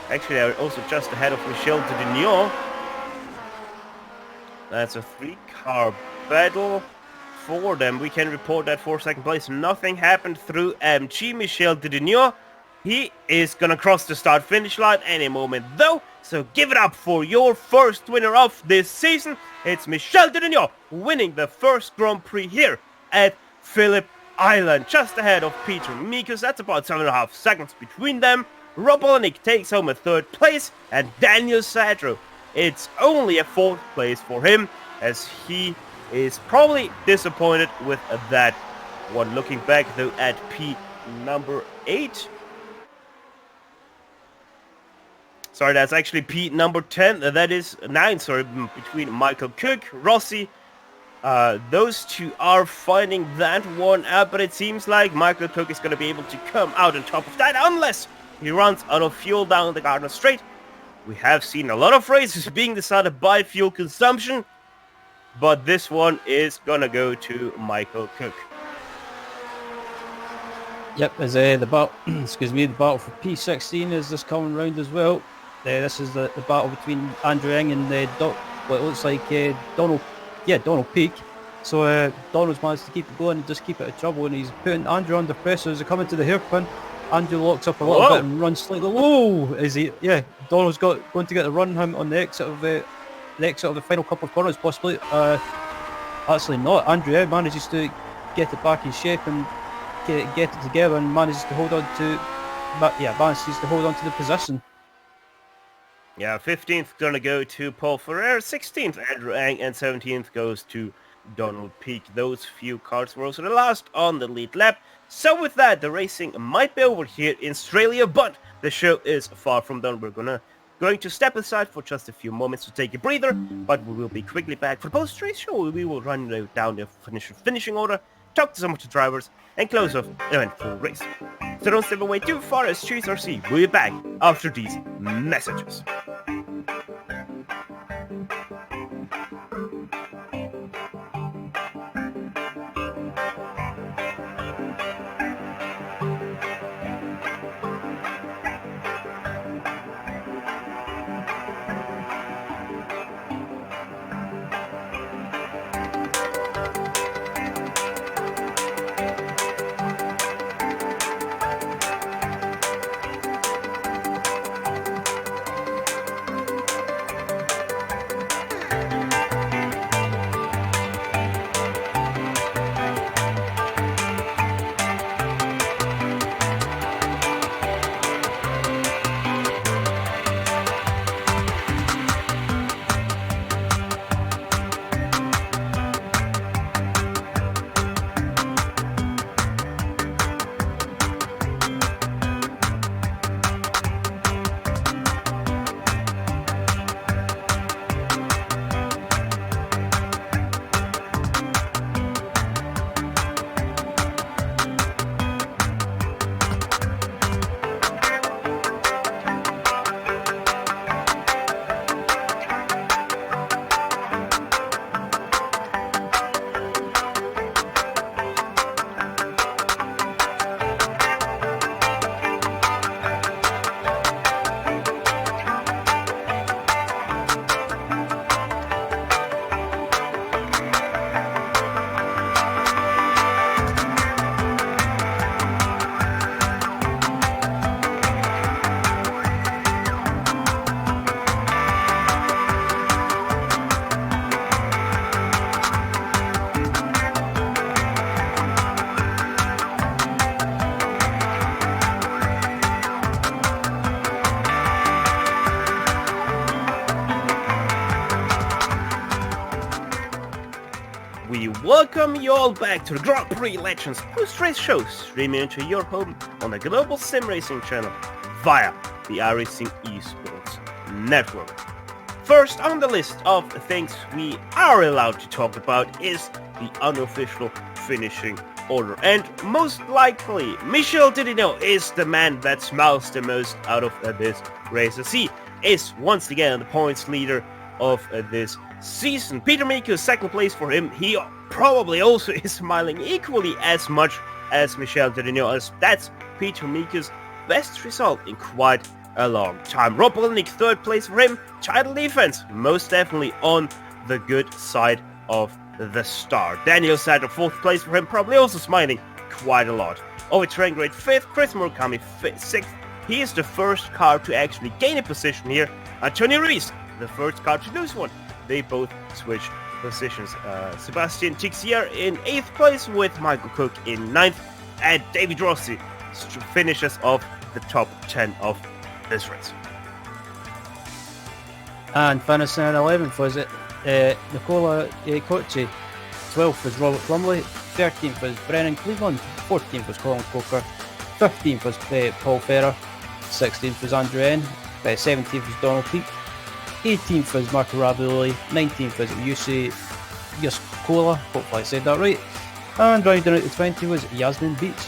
Actually, they are also just ahead of Michel Dudino. That's a 3-car battle for them. We can report that for second place. Nothing happened through MG. Michel Dudino, he is gonna cross the start finish line any moment though. So give it up for your first winner of this season. It's Michel Dudino winning the first Grand Prix here at Phillip Island, just ahead of Peter Mikus. That's about 7.5 seconds between them. Rob Olenek takes home a 3rd place, and Daniel Sadro, it's only a 4th place for him, as he is probably disappointed with that one. Looking back though at P number 8. Sorry, that's actually P number 10. That is 9, sorry, between Michael Cook, Rossi. Those two are finding that one out, but it seems like Michael Cook is going to be able to come out on top of that, unless he runs out of fuel down the Gardner Straight. We have seen a lot of races being decided by fuel consumption, but this one is going to go to Michael Cook. Yep, as the battle, the battle for P16 is this coming round as well. This is the battle between Andrew Eng and what looks like Donald Peak. So Donald's managed to keep it going and just keep it out of trouble, and he's putting Andrew under pressure as they come into the hairpin. Andrew locks up a little bit and runs slightly low. Donald's going to get the run him on the exit of the final couple of corners, possibly. Actually not. Andrew manages to get it back in shape and get it together, and manages to hold on to the position. Yeah, 15th gonna go to Paul Ferrer, 16th Andrew Eng, and 17th goes to Donald Peak. Those few cars were also the last on the lead lap. So with that, the racing might be over here in Australia, but the show is far from done. We're going to step aside for just a few moments to take a breather, but we will be quickly back for the post-race show. We will run down the finishing order, talk to some of the drivers, and close off the eventful race. So don't step away too far, as Choose RC will be back after these messages. Welcome you all back to the Grand Prix Legends post-race show, streaming into your home on the Global SimRacing Channel via the iRacing Esports Network. First on the list of things we are allowed to talk about is the unofficial finishing order, and most likely Michel Didino is the man that smiles the most out of this race, as he is once again the points leader of this season. Peter Miko's second place for him. He probably also is smiling equally as much as Michel Didino, as that's Peter Miko's best result in quite a long time. Rob Olenek third place for him. Title defense most definitely on the good side of the star. Daniel Sadler fourth place for him, probably also smiling quite a lot. Over train grade fifth, Chris Murakami sixth. He is the first car to actually gain a position here. Antonio Rees, the first car to lose one. They both switch positions. Sebastian Tixier in 8th place with Michael Cook in 9th, and David Rossi finishes of the top 10 of this race. And finishing in 11th was Nicola Cocci. 12th was Robert Plumley. 13th was Brennan Cleveland. 14th was Colin Coker. 15th was Paul Ferrer. 16th was Andrew N. 17th was Donald Peake. 18th was Marco Ravioli. 19th was Yussi Yaskola. Hopefully I said that right. And rounding out the 20 was Yasmin Beach.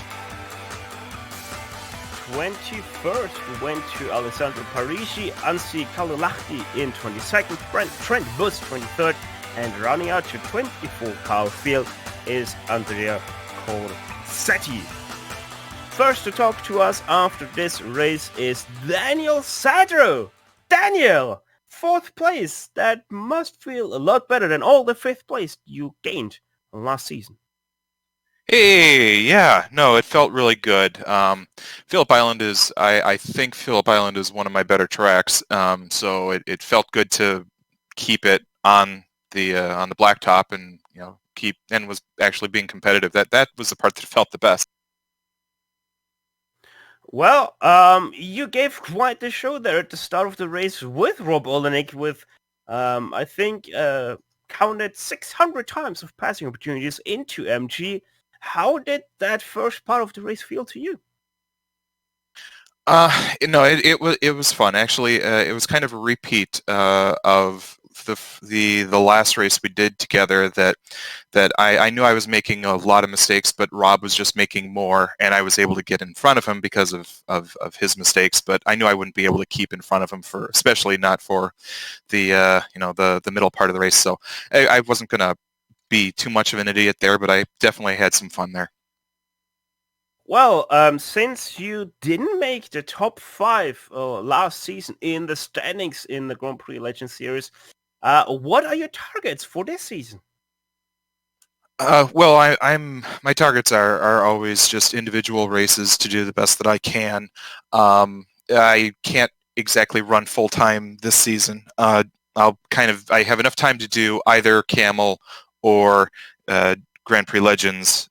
21st, we went to Alessandro Parisi, Ansi Kalulahti in 22nd, Trent Buss 23rd, and rounding out to 24 car field is Andrea Corsetti. First to talk to us after this race is Daniel Sadro. Daniel, 4th place. That must feel a lot better than all the 5th place you gained last season. Hey, yeah, no, it felt really good. Phillip Island is, I think Phillip Island is one of my better tracks, so it felt good to keep it on the blacktop and was actually being competitive. That was the part that felt the best. Well, you gave quite the show there at the start of the race with Rob Olenek with, I think, counted 600 times of passing opportunities into MG. How did that first part of the race feel to you? It was fun actually. It was kind of a repeat of the last race we did together. That I knew I was making a lot of mistakes, but Rob was just making more, and I was able to get in front of him because of his mistakes. But I knew I wouldn't be able to keep in front of him especially not for the middle part of the race. So I wasn't gonna be too much of an idiot there, but I definitely had some fun there. Well, since you didn't make the top 5 last season in the standings in the Grand Prix Legends Series, what are your targets for this season? Well, my targets are always just individual races to do the best that I can. I can't exactly run full time this season. I have enough time to do either Camel or Grand Prix Legends,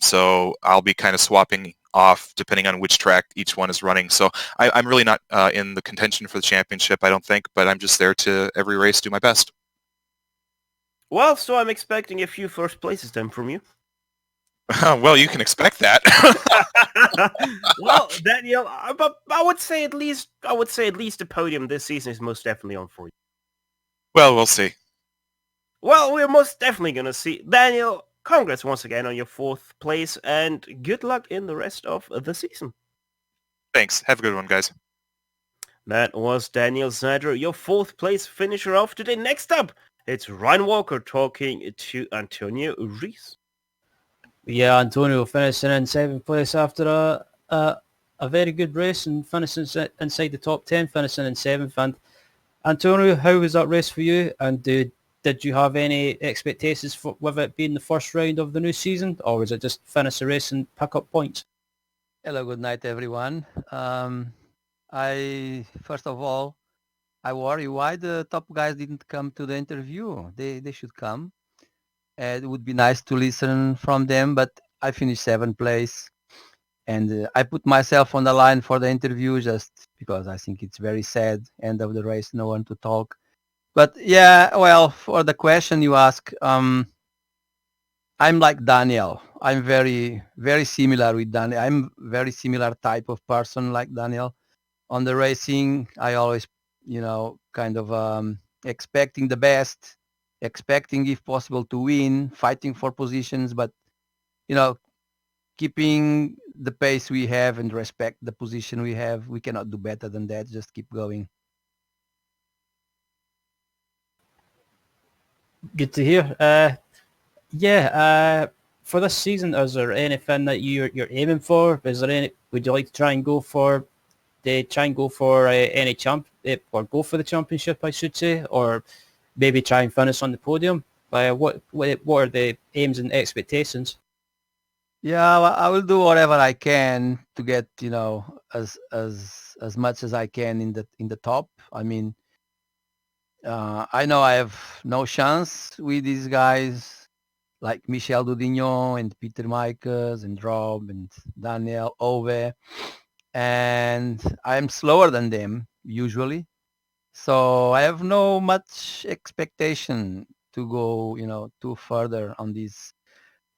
so I'll be kind of swapping off depending on which track each one is running. So I'm really not in the contention for the championship, I don't think, but I'm just there to every race do my best. Well, so I'm expecting a few first places then from you. Well, you can expect that. Well, Daniel, but I would say at least the podium this season is most definitely on for you. Well, we'll see. Well, we're most definitely going to see. Daniel, congrats once again on your 4th place, and good luck in the rest of the season. Thanks. Have a good one, guys. That was Daniel Zadro, your 4th place finisher of today. Next up, it's Ryan Walker talking to Antonio Rees. Yeah, Antonio finishing in 7th place after a very good race and finishing inside the top 10, finishing in 7th. And Antonio, how was that race for you? And did you have any expectations with it being the first round of the new season, or was it just finish the race and pick up points? Hello, good night, everyone. First of all, I worry why the top guys didn't come to the interview. They should come. It would be nice to listen from them, but I finished 7th place, and I put myself on the line for the interview just because I think it's very sad. End of the race, no one to talk. But yeah, well, for the question you ask, I'm like Daniel. I'm very, very similar with Daniel. I'm very similar type of person like Daniel. On the racing, I always, kind of expecting the best, expecting if possible to win, fighting for positions, but, keeping the pace we have and respect the position we have. We cannot do better than that. Just keep going. Good to hear. For this season, is there anything that you're aiming for? Is there any? Would you like to try and go for any or go for the championship, I should say, or maybe try and finish on the podium? What are the aims and expectations? Yeah, well, I will do whatever I can to get as much as I can in the top. I mean, I know I have no chance with these guys like Michel Dudignon and Peter Michaels and Rob and Daniel Ove. And I'm slower than them usually. So I have no much expectation to go, too further on this.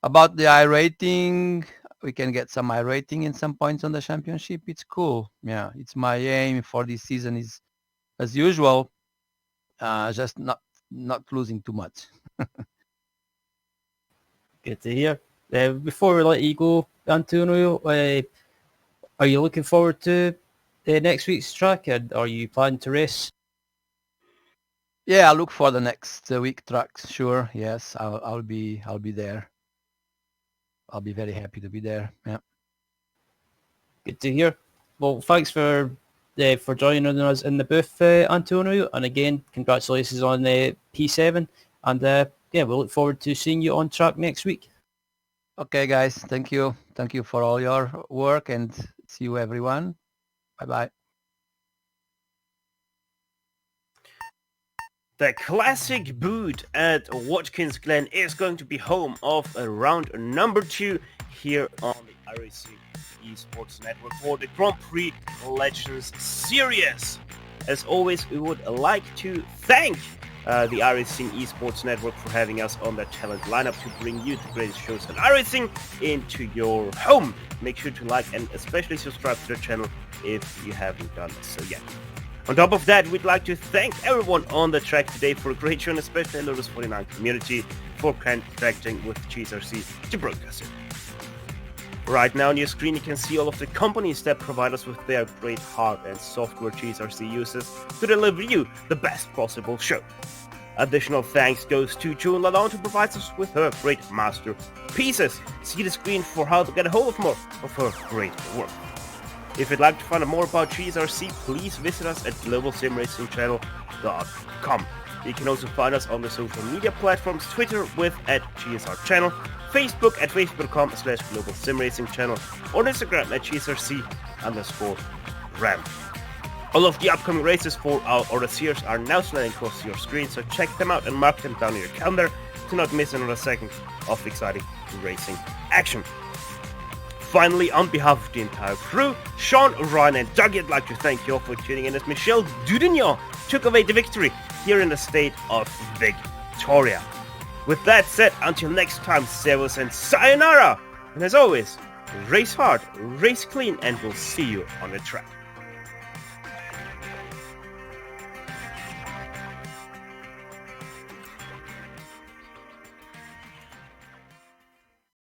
About the iRating, we can get some iRating and some points on the championship. It's cool. Yeah, it's my aim for this season is, as usual, just not losing too much. Good to hear. Before we let you go, Antonio, are you looking forward to next week's track, and are you planning to race? Yeah, I look for the next week tracks. Sure, yes, I'll be there. I'll be very happy to be there. Yeah. Good to hear. Well, thanks for joining us in the booth, Antonio, and again, congratulations on P7. And we look forward to seeing you on track next week. Okay, guys, thank you for all your work, and see you everyone. Bye bye. The classic boot at Watkins Glen is going to be home of round number 2 here on the iRacing Esports Network for the Grand Prix Legends Series. As always, we would like to thank the iRacing Esports Network for having us on their talent lineup to bring you the greatest shows on iRacing into your home. Make sure to like and especially subscribe to the channel if you haven't done so yet. On top of that, we'd like to thank everyone on the track today for a great show, and especially the Lotus 49 community for contracting with GSRC to broadcast it. Right now on your screen you can see all of the companies that provide us with their great hardware and software GSRC uses to deliver you the best possible show. Additional thanks goes to June Lalonde, who provides us with her great masterpieces. See the screen for how to get a hold of more of her great work. If you'd like to find out more about GSRC, please visit us at Global SimRacing Channel.com. You can also find us on the social media platforms, Twitter with @GSR Channel, Facebook at facebook.com/Global SimRacing Channel, or Instagram at GSRC_RAM. All of the upcoming races for our Odysseers are now sliding across your screen, so check them out and mark them down in your calendar to not miss another second of exciting racing action. Finally, on behalf of the entire crew, Sean, Ryan and Dougie, I'd like to thank you all for tuning in as Michel Dudignon took away the victory here in the state of Victoria. With that said, until next time, servus and sayonara! And as always, race hard, race clean, and we'll see you on the track.